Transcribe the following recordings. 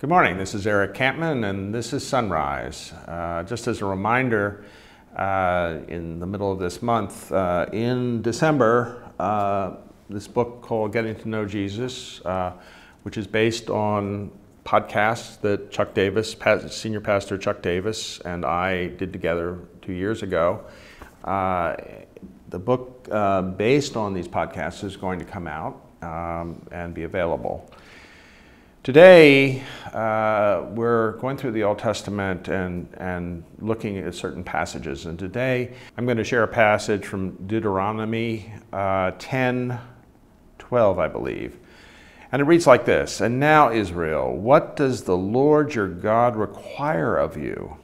Good morning, this is Eric Kampmann and this is Sunrise. Just as a reminder, in the middle of this month, in December, this book called Getting to Know Jesus, which is based on podcasts that Chuck Davis, Senior Pastor Chuck Davis, and I did together 2 years ago. The book based on these podcasts is going to come out and be available. Today, we're going through the Old Testament and looking at certain passages. And today, I'm going to share a passage from Deuteronomy 10:12, I believe. And it reads like this: "And now, Israel, what does the Lord your God require of you?"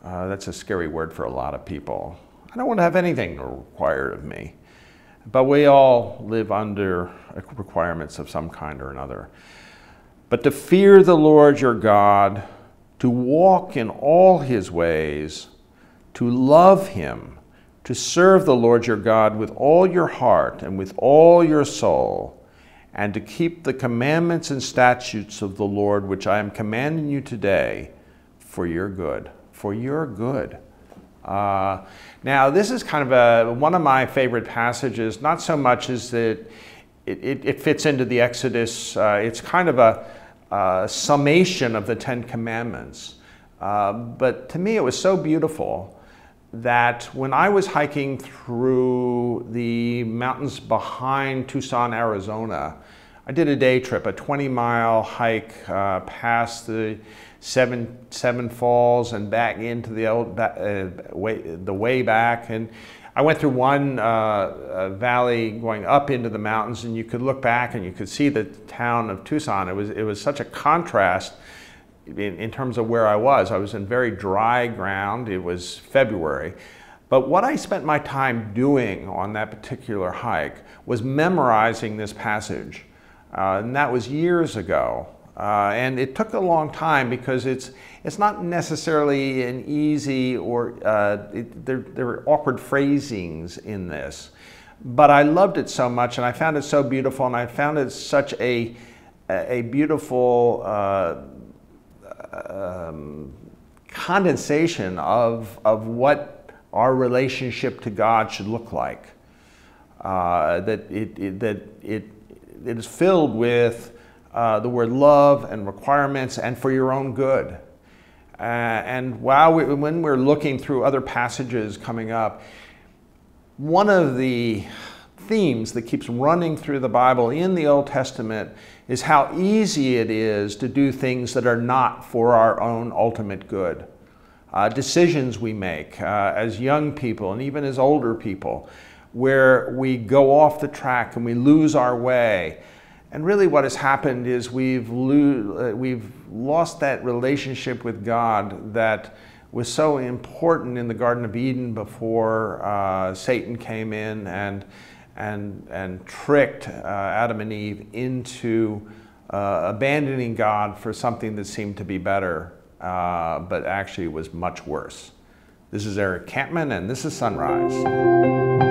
That's a scary word for a lot of people. I don't want to have anything required of me. But we all live under requirements of some kind or another. "But to fear the Lord your God, to walk in all his ways, to love him, to serve the Lord your God with all your heart and with all your soul, and to keep the commandments and statutes of the Lord, which I am commanding you today, for your good." For your good. Now, this is kind of one of my favorite passages, not so much as that it fits into the Exodus. It's kind of a summation of the Ten Commandments. But to me, it was so beautiful that when I was hiking through the mountains behind Tucson, Arizona, I did a day trip, a 20-mile hike past the seven falls and back into the way back. And I went through one valley going up into the mountains, and you could look back and you could see the town of Tucson. It was such a contrast in terms of where I was. I was in very dry ground. It was February. But what I spent my time doing on that particular hike was memorizing this passage. And that was years ago. And it took a long time because it's not necessarily an easy or there are awkward phrasings in this. But I loved it so much, and I found it so beautiful, and I found it such a beautiful condensation of what our relationship to God should look like. That it is filled with the word love and requirements and for your own good. And when we're looking through other passages coming up, one of the themes that keeps running through the Bible in the Old Testament is how easy it is to do things that are not for our own ultimate good. Decisions we make as young people and even as older people, where we go off the track and we lose our way. And really what has happened is we've lost that relationship with God that was so important in the Garden of Eden before Satan came in and tricked Adam and Eve into abandoning God for something that seemed to be better, but actually was much worse. This is Eric Kampmann, and this is Sunrise.